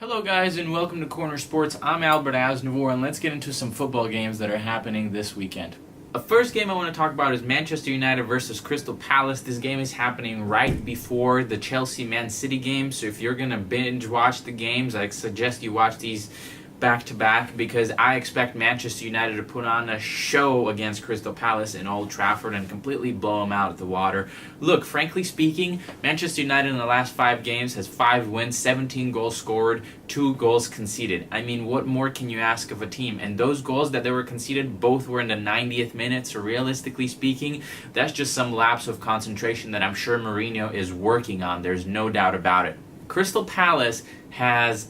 Hello guys and welcome to Corner Sports. I'm Albert Aznavour and let's get into some football games that are happening this weekend. The first game I want to talk about is Manchester United versus Crystal Palace. This game is happening right before the Chelsea-Man City game, so if you're going to binge watch the games, I suggest you watch these back-to-back because I expect Manchester United to put on a show against Crystal Palace in Old Trafford and completely blow them out of the water. Look, frankly speaking, Manchester United in the last 5 games has 5 wins, 17 goals scored, 2 goals conceded. I mean, what more can you ask of a team? And those goals that they were conceded, both were in the 90th minute, so realistically speaking, that's just some lapse of concentration that I'm sure Mourinho is working on. There's no doubt about it. Crystal Palace has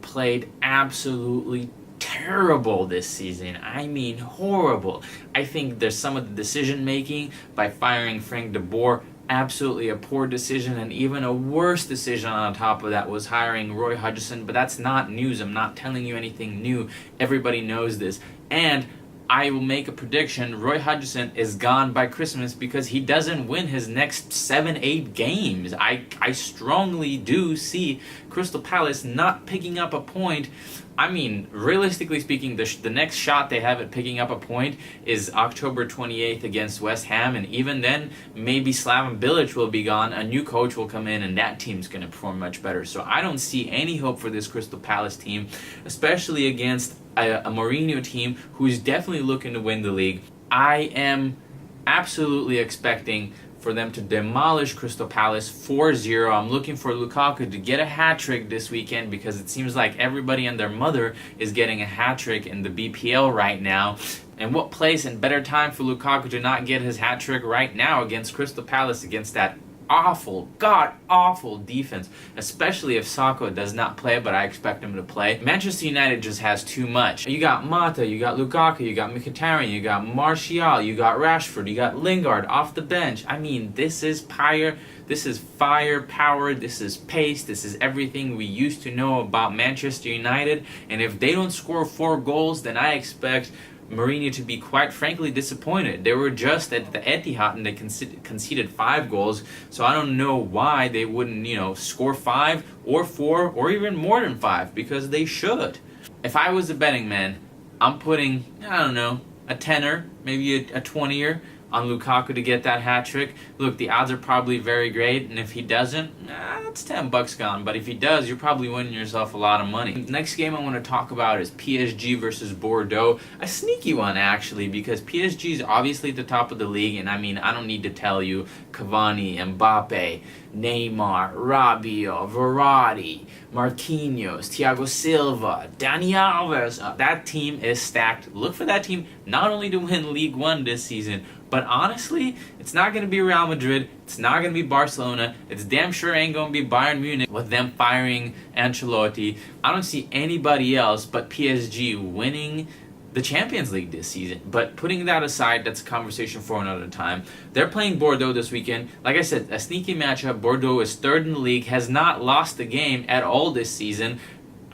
played absolutely terrible this season. I mean horrible. I think there's some of the decision making by firing Frank de Boer, absolutely a poor decision, and even a worse decision on top of that was hiring Roy Hodgson, but that's not news. I'm not telling you anything new. Everybody knows this. And I will make a prediction. Roy Hodgson is gone by Christmas because he doesn't win his next 7-8 games. I strongly do see Crystal Palace not picking up a point. I mean, realistically speaking, the next shot they have at picking up a point is October 28th against West Ham, and even then, maybe Slaven Bilic will be gone, a new coach will come in, and that team's going to perform much better. So I don't see any hope for this Crystal Palace team, especially against a Mourinho team who's definitely looking to win the league. I am absolutely expecting for them to demolish Crystal Palace 4-0. I'm looking for Lukaku to get a hat-trick this weekend because it seems like everybody and their mother is getting a hat-trick in the BPL right now. And what place and better time for Lukaku to not get his hat-trick right now against Crystal Palace, against that awful, god-awful defense, especially if Sakho does not play, but I expect him to play. Manchester United just has too much. You got Mata, you got Lukaku, you got Mkhitaryan, you got Martial, you got Rashford, you got Lingard off the bench. I mean, this is firepower, this is pace, this is everything we used to know about Manchester United, and if they don't score 4 goals, then I expect Mourinho to be quite frankly disappointed. They were just at the Etihad and they conceded 5 goals, so I don't know why they wouldn't, score 5 or 4 or even more than 5, because they should. If I was a betting man, I'm putting, a tenner, maybe a 20er on Lukaku to get that hat-trick. Look, the odds are probably very great, and if he doesn't, that's $10 gone. But if he does, you're probably winning yourself a lot of money. Next game I want to talk about is PSG versus Bordeaux. A sneaky one, actually, because PSG is obviously at the top of the league, and I mean, I don't need to tell you, Cavani, Mbappe, Neymar, Rabiot, Verratti, Marquinhos, Thiago Silva, Dani Alves. That team is stacked. Look for that team not only to win League One this season, but honestly, it's not going to be Real Madrid, it's not going to be Barcelona, it's damn sure ain't going to be Bayern Munich with them firing Ancelotti. I don't see anybody else but PSG winning the Champions League this season. But putting that aside, that's a conversation for another time. They're playing Bordeaux this weekend. Like I said, a sneaky matchup. Bordeaux is 3rd in the league, has not lost a game at all this season.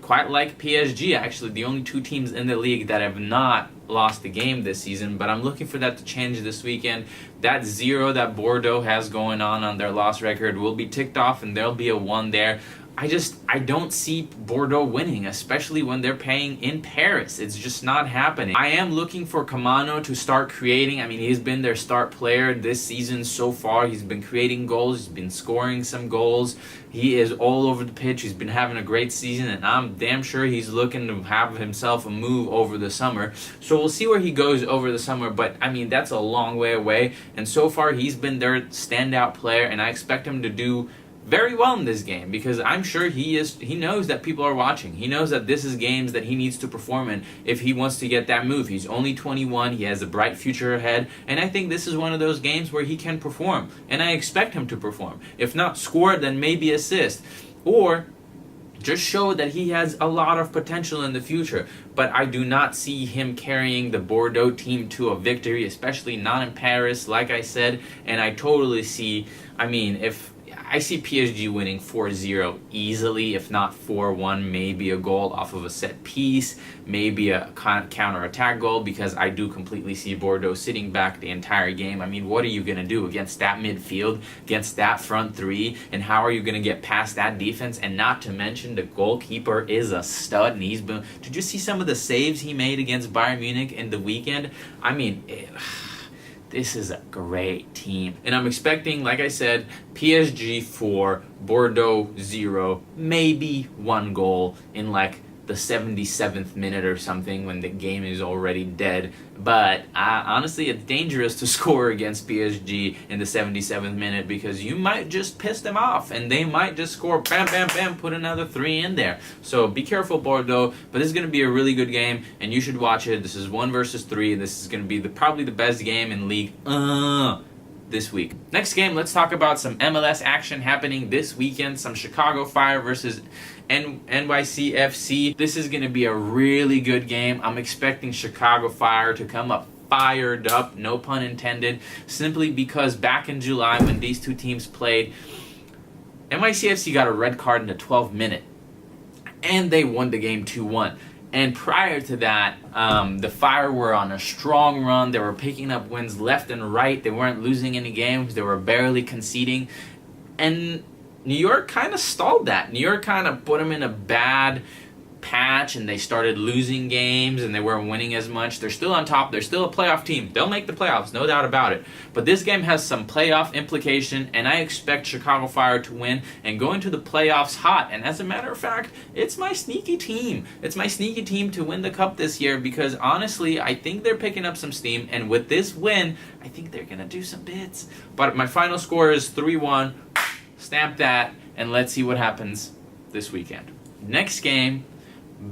Quite like PSG, actually, the only 2 teams in the league that have not lost a game this season, but I'm looking for that to change this weekend. That 0 that Bordeaux has going on their loss record will be ticked off, and there'll be a 1 there. I don't see Bordeaux winning, especially when they're playing in Paris. It's just not happening. I am looking for Kamano to start creating. I mean, he's been their start player this season so far. He's been creating goals. He's been scoring some goals. He is all over the pitch. He's been having a great season, and I'm damn sure he's looking to have himself a move over the summer. So we'll see where he goes over the summer, but I mean, that's a long way away, and so far he's been their standout player, and I expect him to do very well in this game because I'm sure he knows that people are watching. He knows that this is games that he needs to perform in if he wants to get that move. He's only 21, he has a bright future ahead, and I think this is one of those games where he can perform, and I expect him to perform. If not score, then maybe assist, or just show that he has a lot of potential in the future. But I do not see him carrying the Bordeaux team to a victory, especially not in Paris, like I said, and I totally see, I see PSG winning 4-0 easily, if not 4-1, maybe a goal off of a set piece, maybe a counter-attack goal, because I do completely see Bordeaux sitting back the entire game. I mean, what are you going to do against that midfield, against that front three, and how are you going to get past that defense? And not to mention, the goalkeeper is a stud, and he's been... Did you see some of the saves he made against Bayern Munich in the weekend? I mean... This is a great team. And I'm expecting, like I said, PSG 4, Bordeaux 0, maybe 1 goal in like the 77th minute or something when the game is already dead. But honestly, it's dangerous to score against PSG in the 77th minute because you might just piss them off and they might just score, bam, bam, bam, put another 3 in there. So be careful, Bordeaux. But this is going to be a really good game and you should watch it. This is 1 versus 3 and this is going to be probably the best game in league this week. Next game, let's talk about some MLS action happening this weekend. Some Chicago Fire versus NYC FC. This is going to be a really good game. I'm expecting Chicago Fire to come up fired up, no pun intended, simply because back in July when these two teams played, NYC FC got a red card in the 12th minute and they won the game 2-1. And prior to that, the Fire were on a strong run. They were picking up wins left and right. They weren't losing any games. They were barely conceding. And New York kind of stalled that. New York kind of put them in a bad patch, and they started losing games, and they weren't winning as much. They're still on top. They're still a playoff team. They'll make the playoffs, no doubt about it. But this game has some playoff implication, and I expect Chicago Fire to win and go into the playoffs hot. And as a matter of fact, it's my sneaky team. It's my sneaky team to win the cup this year because, honestly, I think they're picking up some steam, and with this win, I think they're going to do some bits. But my final score is 3-1. Stamp that, and let's see what happens this weekend. Next game,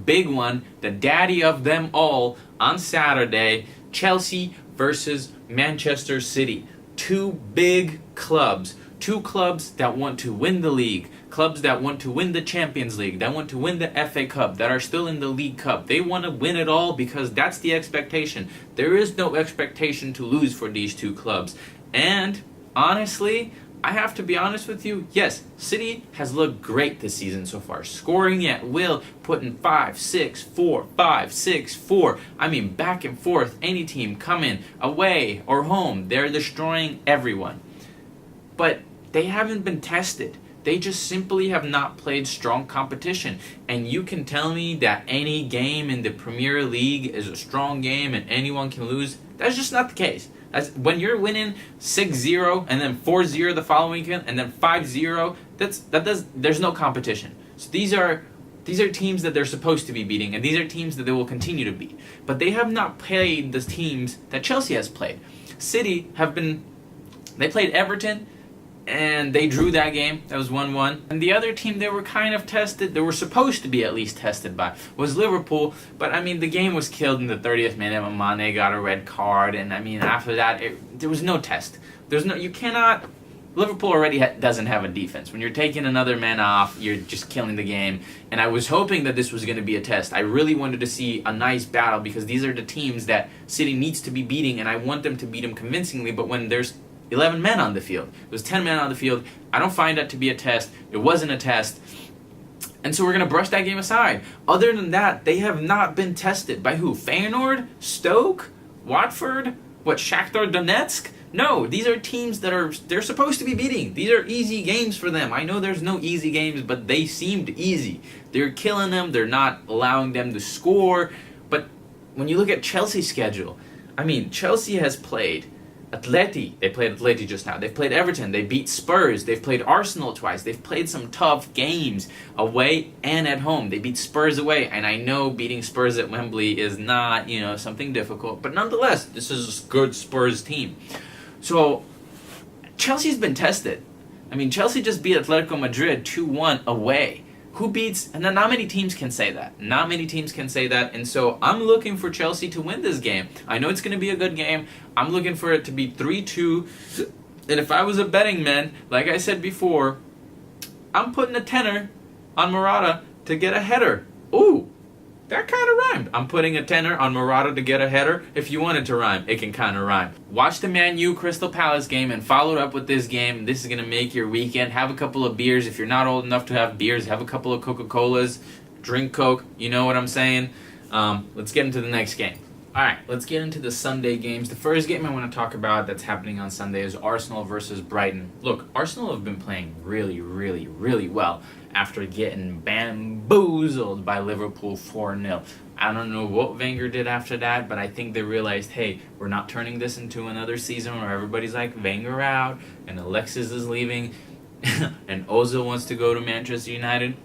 big one, the daddy of them all, on Saturday, Chelsea versus Manchester City. Two big clubs. Two clubs that want to win the league. Clubs that want to win the Champions League. That want to win the FA Cup. That are still in the League Cup. They want to win it all because that's the expectation. There is no expectation to lose for these two clubs. And, honestly, I have to be honest with you, yes, City has looked great this season so far. Scoring at will, putting 5-6-4, 5-6-4. I mean, back and forth, any team coming, away or home, they're destroying everyone. But they haven't been tested. They just simply have not played strong competition. And you can tell me that any game in the Premier League is a strong game and anyone can lose. That's just not the case. When you're winning 6-0 and then 4-0 the following weekend and then 5-0, there's no competition. So these are teams that they're supposed to be beating, and these are teams that they will continue to beat. But they have not played the teams that Chelsea has played. City they played Everton, and they drew that game. That was 1-1. And the other team they were kind of tested, they were supposed to be at least tested by, was Liverpool. But, I mean, the game was killed in the 30th minute when Mane got a red card. And, I mean, after that, there was no test. Liverpool already doesn't have a defense. When you're taking another man off, you're just killing the game. And I was hoping that this was going to be a test. I really wanted to see a nice battle because these are the teams that City needs to be beating, and I want them to beat them convincingly. But when there's 11 men on the field. It was 10 men on the field. I don't find that to be a test. It wasn't a test. And so we're going to brush that game aside. Other than that, they have not been tested. By who? Feyenoord? Stoke? Watford? Shakhtar Donetsk? No, these are teams they're supposed to be beating. These are easy games for them. I know there's no easy games, but they seemed easy. They're killing them. They're not allowing them to score. But when you look at Chelsea's schedule, I mean, Chelsea has played they played Atleti just now. They've played Everton. They beat Spurs. They've played Arsenal twice. They've played some tough games away and at home. They beat Spurs away, and I know beating Spurs at Wembley is not, something difficult, but nonetheless, this is a good Spurs team. So, Chelsea's been tested. I mean, Chelsea just beat Atletico Madrid 2-1 away. And then not many teams can say that. Not many teams can say that. And so I'm looking for Chelsea to win this game. I know it's going to be a good game. I'm looking for it to be 3-2. And if I was a betting man, like I said before, I'm putting a tenner on Morata to get a header. Ooh, That kind of rhymed. I'm putting a tenner on Morata to get a header. If you want it to rhyme, it can kind of rhyme. Watch the Man U Crystal Palace game and follow it up with this game. This is going to make your weekend. Have a couple of beers. If you're not old enough to have beers, have a couple of Coca-Colas. Drink Coke. You know what I'm saying? Let's get into the next game. Alright, let's get into the Sunday games. The first game I want to talk about that's happening on Sunday is Arsenal versus Brighton. Look, Arsenal have been playing really, really, really well after getting bamboozled by Liverpool 4-0. I don't know what Wenger did after that, but I think they realized, hey, we're not turning this into another season where everybody's like, Wenger out, and Alexis is leaving, and Ozil wants to go to Manchester United,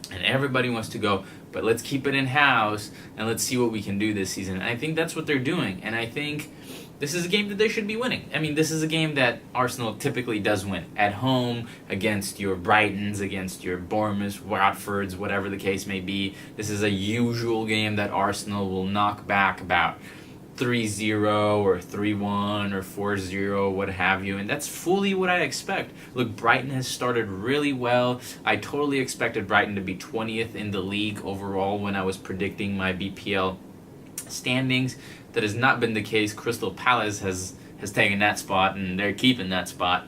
and everybody wants to go. But let's keep it in-house, and let's see what we can do this season. And I think that's what they're doing. And I think this is a game that they should be winning. I mean, this is a game that Arsenal typically does win. At home, against your Brightons, against your Bournemouths, Watfords, whatever the case may be. This is a usual game that Arsenal will knock back about 3-0 or 3-1 or 4-0, what have you, and that's fully what I expect. Look, Brighton has started really well. I totally expected Brighton to be 20th in the league overall when I was predicting my BPL standings. That has not been the case. Crystal Palace has taken that spot, and they're keeping that spot.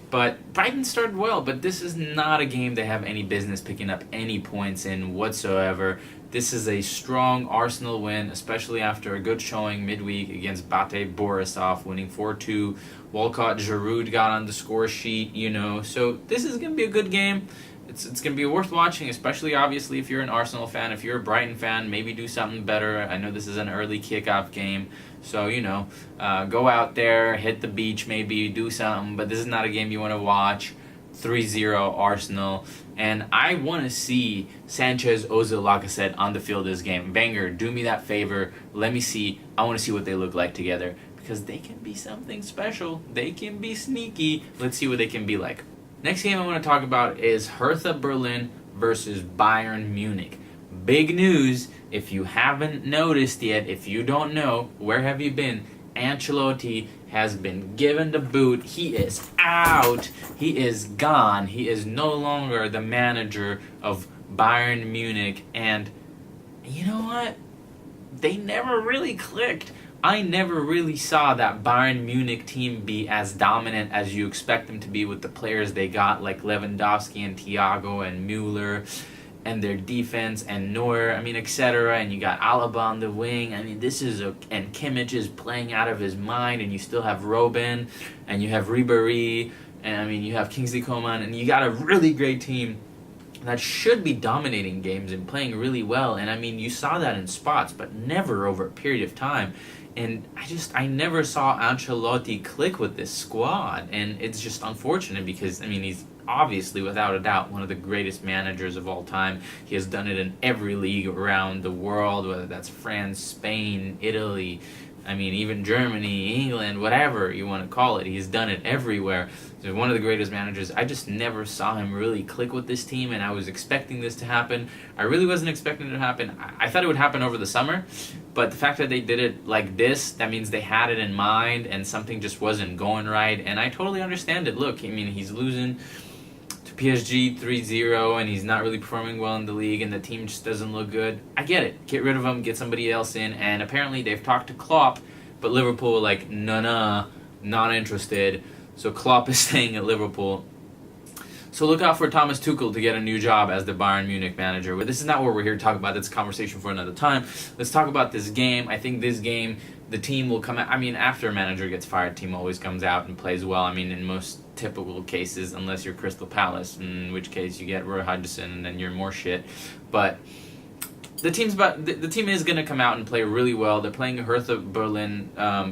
But Brighton started well, but this is not a game they have any business picking up any points in whatsoever. This is a strong Arsenal win, especially after a good showing midweek against Bate Borisov, winning 4-2. Walcott Giroud got on the score sheet, So this is going to be a good game. It's going to be worth watching, especially obviously if you're an Arsenal fan. If you're a Brighton fan, maybe do something better. I know this is an early kickoff game, so, go out there, hit the beach, maybe do something. But this is not a game you want to watch. 3-0 Arsenal. And I want to see Sanchez, Ozil, Lacazette on the field this game. Wenger, do me that favor. Let me see. I want to see what they look like together. Because they can be something special. They can be sneaky. Let's see what they can be like. Next game I want to talk about is Hertha Berlin versus Bayern Munich. Big news. If you haven't noticed yet, if you don't know, where have you been? Ancelotti has been given the boot. He is out. He is gone. He is no longer the manager of Bayern Munich. And you know what? They never really clicked. I never really saw that Bayern Munich team be as dominant as you expect them to be with the players they got, like Lewandowski and Thiago and Müller, and their defense and Neuer, etc. And you got Alaba on the wing. And Kimmich is playing out of his mind, and you still have Robben, and you have Ribéry, and you have Kingsley Coman, and you got a really great team that should be dominating games and playing really well. And you saw that in spots, but never over a period of time. And I never saw Ancelotti click with this squad, and it's just unfortunate because he's obviously, without a doubt, one of the greatest managers of all time. He has done it in every league around the world, whether that's France, Spain, Italy, even Germany, England, whatever you want to call it. He's done it everywhere. He's one of the greatest managers. I just never saw him really click with this team, and I was expecting this to happen. I really wasn't expecting it to happen. I thought it would happen over the summer, but the fact that they did it like this, that means they had it in mind, and something just wasn't going right, and I totally understand it. Look, he's losing to PSG 3-0, and he's not really performing well in the league, and the team just doesn't look good. I get it. Get rid of him, get somebody else in, and apparently they've talked to Klopp, but Liverpool were like, nah, not interested. So Klopp is staying at Liverpool. So look out for Thomas Tuchel to get a new job as the Bayern Munich manager. But this is not what we're here to talk about. That's a conversation for another time. Let's talk about this game. I think this game, the team will come out. After a manager gets fired, team always comes out and plays well. In most typical cases, unless you're Crystal Palace, in which case you get Roy Hodgson and then you're more shit. But the team is going to come out and play really well. They're playing a Hertha Berlin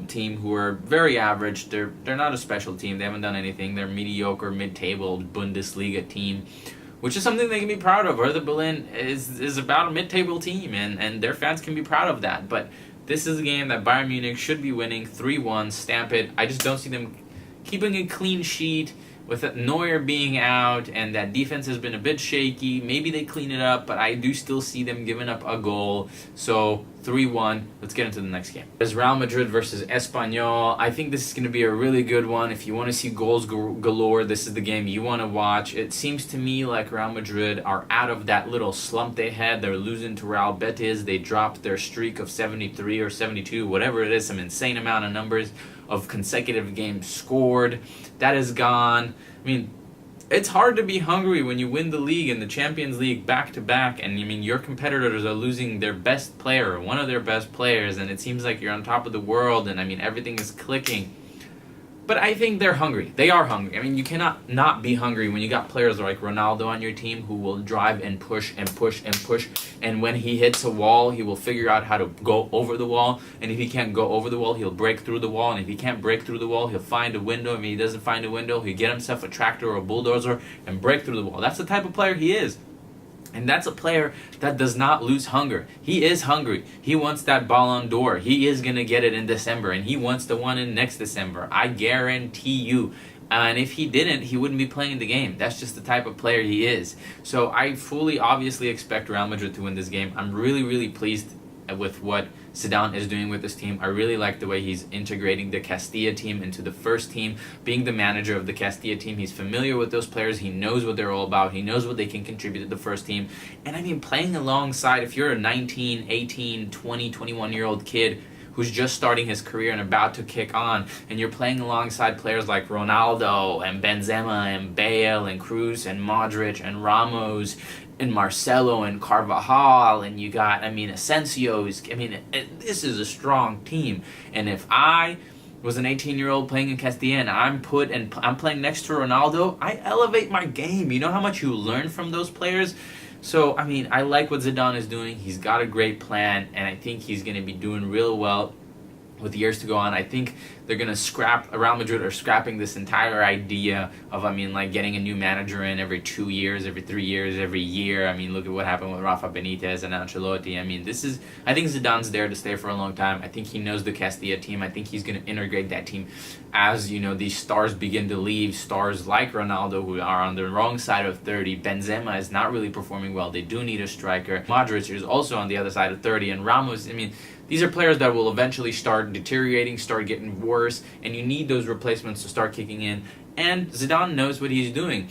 team who are very average. They're not a special team. They haven't done anything. They're mediocre, mid-table Bundesliga team, which is something they can be proud of. Hertha Berlin is about a mid-table team, and their fans can be proud of that. But this is a game that Bayern Munich should be winning 3-1, stamp it. I just don't see them keeping a clean sheet. with Neuer being out and that defense has been a bit shaky, maybe they clean it up, but I do still see them giving up a goal. So 3-1. Let's get into the next game. There's Real Madrid versus Espanyol. I think this is going to be a really good one. If you want to see goals galore, this is the game you want to watch. It seems to me like Real Madrid are out of that little slump they had. They're losing to Real Betis. They dropped their streak of 73 or 72, whatever it is, some insane amount of numbers of consecutive games scored. That is gone. I mean, it's hard to be hungry when you win the league and the Champions League back-to-back, and your competitors are losing their best player, one of their best players, and it seems like you're on top of the world, and everything is clicking. But I think they're hungry. They are hungry. You cannot not be hungry when you got players like Ronaldo on your team who will drive and push and push and push. And when he hits a wall, he will figure out how to go over the wall. And if he can't go over the wall, he'll break through the wall. And if he can't break through the wall, he'll find a window. If he doesn't find a window, he'll get himself a tractor or a bulldozer and break through the wall. That's the type of player he is. And that's a player that does not lose hunger. He is hungry. He wants that Ballon d'Or. He is going to get it in December, and he wants the one in next December. I guarantee you. And if he didn't, he wouldn't be playing the game. That's just the type of player he is. So I fully, obviously expect Real Madrid to win this game. I'm really, really pleased with what Zidane is doing with this team. I really like the way he's integrating the Castilla team into the first team. Being the manager of the Castilla team, he's familiar with those players. He knows what they're all about. He knows what they can contribute to the first team. And playing alongside, if you're a 19, 18, 20, 21-year-old kid who's just starting his career and about to kick on, and you're playing alongside players like Ronaldo and Benzema and Bale and Cruz and Modric and Ramos and Marcelo and Carvajal, and you got, Asensio's. This is a strong team. And if I was an 18-year-old playing in Castilla and I'm playing next to Ronaldo, I elevate my game. You know how much you learn from those players? So, I like what Zidane is doing. He's got a great plan, and I think he's going to be doing real well with years to go on. I think they're going to scrap, Real Madrid are scrapping this entire idea of, getting a new manager in every 2 years, every 3 years, every year. Look at what happened with Rafa Benitez and Ancelotti. I think Zidane's there to stay for a long time. I think he knows the Castilla team. I think he's going to integrate that team as, these stars begin to leave. Stars like Ronaldo, who are on the wrong side of 30. Benzema is not really performing well. They do need a striker. Modric is also on the other side of 30. And Ramos, these are players that will eventually start deteriorating, start getting worse, and you need those replacements to start kicking in. And Zidane knows what he's doing.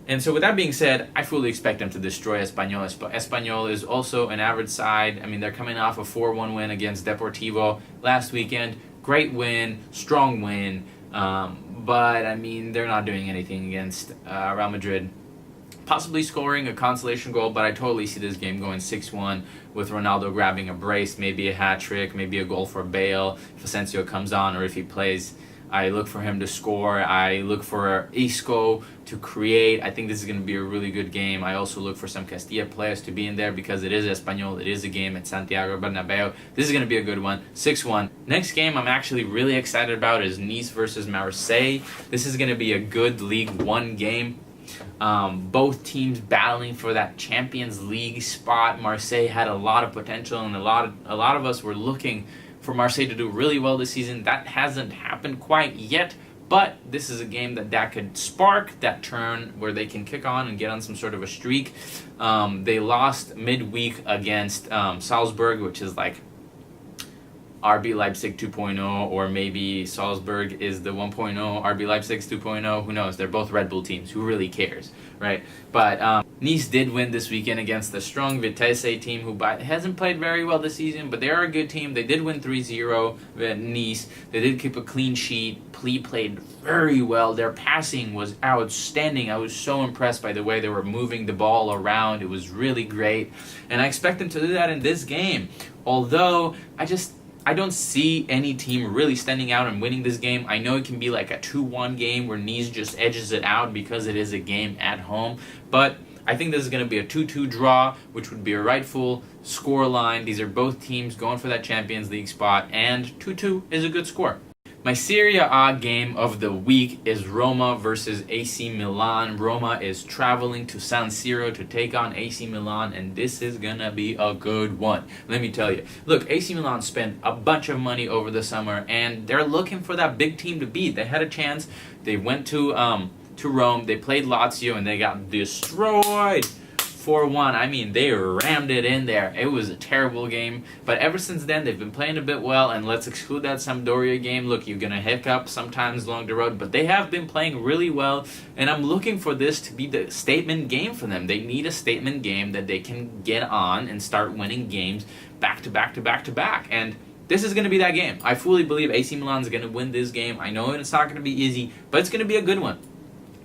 And so with that being said, I fully expect him to destroy Espanyol. Espanyol is also an average side. They're coming off a 4-1 win against Deportivo last weekend. Great win, strong win. But they're not doing anything against Real Madrid. Possibly scoring a consolation goal, but I totally see this game going 6-1 with Ronaldo grabbing a brace, maybe a hat-trick, maybe a goal for Bale if Asensio comes on or if he plays. I look for him to score. I look for Isco to create. I think this is going to be a really good game. I also look for some Castilla players to be in there because it is Espanyol. It is a game at Santiago Bernabeu. This is going to be a good one. 6-1. Next game I'm actually really excited about is Nice versus Marseille. This is going to be a good League One game. Both teams battling for that Champions League spot. Marseille had a lot of potential, and a lot of us were looking for Marseille to do really well this season. That hasn't happened quite yet, but this is a game that could spark that turn where they can kick on and get on some sort of a streak. They lost midweek against Salzburg, which is like RB Leipzig 2.0, or maybe Salzburg is the 1.0, RB Leipzig's 2.0, who knows? They're both Red Bull teams. Who really cares, right? But Nice did win this weekend against the strong Vitesse team, who hasn't played very well this season, but they are a good team. They did win 3-0 at Nice. They did keep a clean sheet. Plee played very well. Their passing was outstanding. I was so impressed by the way they were moving the ball around. It was really great, and I expect them to do that in this game. Although, I don't see any team really standing out and winning this game. I know it can be like a 2-1 game where Nice just edges it out because it is a game at home. But I think this is going to be a 2-2 draw, which would be a rightful score line. These are both teams going for that Champions League spot, and 2-2 is a good score. My Serie A game of the week is Roma versus AC Milan. Roma is traveling to San Siro to take on AC Milan, and this is going to be a good one. Let me tell you. Look, AC Milan spent a bunch of money over the summer, and they're looking for that big team to beat. They had a chance. They went to to Rome. They played Lazio and they got destroyed 4-1. I mean, they rammed it in there. It was a terrible game. But ever since then, they've been playing a bit well. And let's exclude that Sampdoria game. Look, you're going to hiccup sometimes along the road. But they have been playing really well. And I'm looking for this to be the statement game for them. They need a statement game that they can get on and start winning games back to back to back to back. And this is going to be that game. I fully believe AC Milan is going to win this game. I know it's not going to be easy, but it's going to be a good one.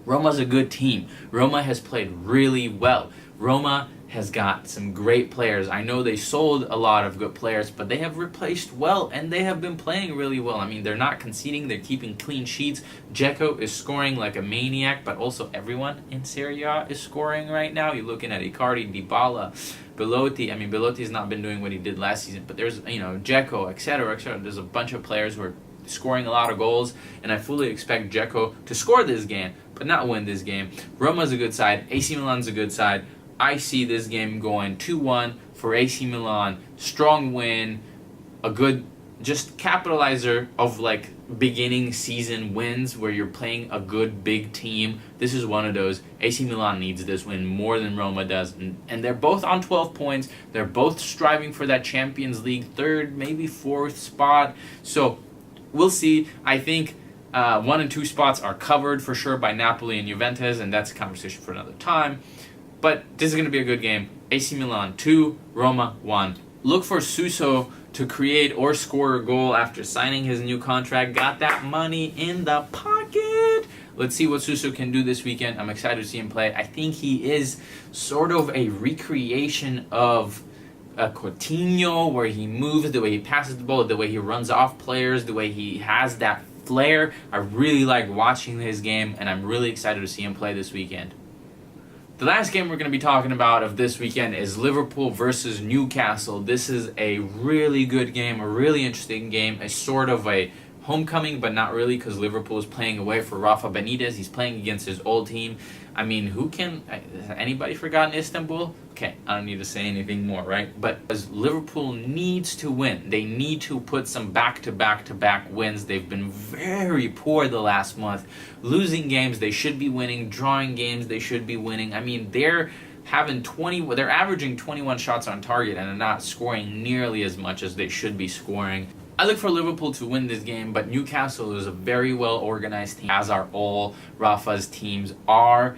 Roma's a good team. Roma has played really well. Roma has got some great players. I know they sold a lot of good players, but they have replaced well, and they have been playing really well. I mean, they're not conceding. They're keeping clean sheets. Dzeko is scoring like a maniac, but also everyone in Serie A is scoring right now. You're looking at Icardi, Dybala, Belotti. I mean, Belotti's not been doing what he did last season, but there's, Dzeko, etc., etc. There's a bunch of players who are scoring a lot of goals, and I fully expect Dzeko to score this game, but not win this game. Roma's a good side. AC Milan's a good side. I see this game going 2-1 for AC Milan. Strong win, a good just capitalizer of like beginning season wins where you're playing a good big team. This is one of those. AC Milan needs this win more than Roma does, and they're both on 12 points. They're both striving for that Champions League third, maybe fourth spot. So we'll see. I think 1 and 2 spots are covered for sure by Napoli and Juventus, and that's a conversation for another time. But this is going to be a good game. AC Milan 2, Roma 1. Look for Suso to create or score a goal after signing his new contract. Got that money in the pocket. Let's see what Suso can do this weekend. I'm excited to see him play. I think he is sort of a recreation of Coutinho, where he moves, the way he passes the ball, the way he runs off players, the way he has that flair. I really like watching his game, and I'm really excited to see him play this weekend. The last game we're going to be talking about of this weekend is Liverpool versus Newcastle. This is a really good game, a really interesting game, a sort of a homecoming, but not really, because Liverpool is playing away for Rafa Benitez. He's playing against his old team. I mean, has anybody forgotten Istanbul? Okay, I don't need to say anything more, right? But as Liverpool needs to win, they need to put some back-to-back-to-back wins. They've been very poor the last month. Losing games they should be winning, drawing games they should be winning. I mean, they're averaging 21 shots on target and are not scoring nearly as much as they should be scoring. I look for Liverpool to win this game, but Newcastle is a very well-organized team, as are all Rafa's teams are.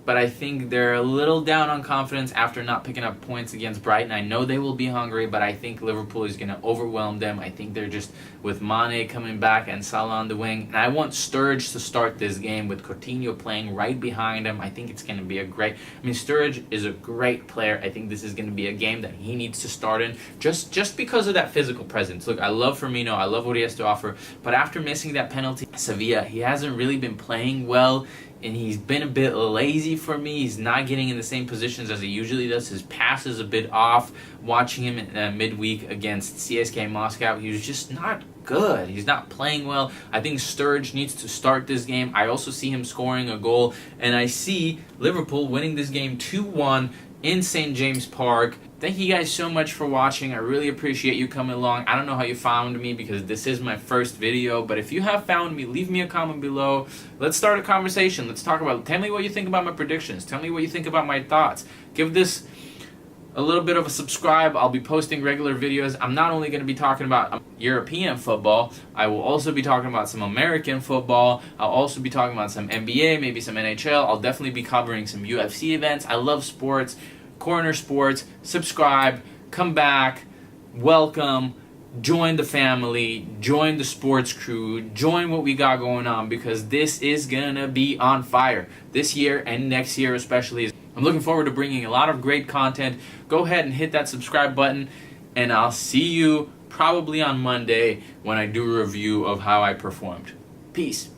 But I think they're a little down on confidence after not picking up points against Brighton. I know they will be hungry, but I think Liverpool is going to overwhelm them. I think they're just, with Mane coming back and Salah on the wing. And I want Sturridge to start this game with Coutinho playing right behind him. I think it's going to be Sturridge is a great player. I think this is going to be a game that he needs to start in just because of that physical presence. Look, I love Firmino. I love what he has to offer. But after missing that penalty at Sevilla, he hasn't really been playing well. And he's been a bit lazy for me. He's not getting in the same positions as he usually does. His pass is a bit off. Watching him in midweek against CSKA Moscow, he was just not good. He's not playing well. I think Sturridge needs to start this game. I also see him scoring a goal. And I see Liverpool winning this game 2-1 in St. James Park. Thank you guys so much for watching. I really appreciate you coming along. I don't know how you found me because this is my first video, but if you have found me, leave me a comment below. Let's start a conversation. Let's talk about it. Tell me what you think about my predictions. Tell me what you think about my thoughts. Give this a little bit of a subscribe. I'll be posting regular videos. I'm not only going to be talking about European football, I will also be talking about some American football. I'll also be talking about some NBA, maybe some NHL. I'll definitely be covering some UFC events. I love sports. Corner Sports, subscribe, come back, welcome, join the family, join the sports crew, join what we got going on, because this is gonna be on fire this year and next year especially. I'm looking forward to bringing a lot of great content. Go ahead and hit that subscribe button, and I'll see you probably on Monday when I do a review of how I performed. Peace.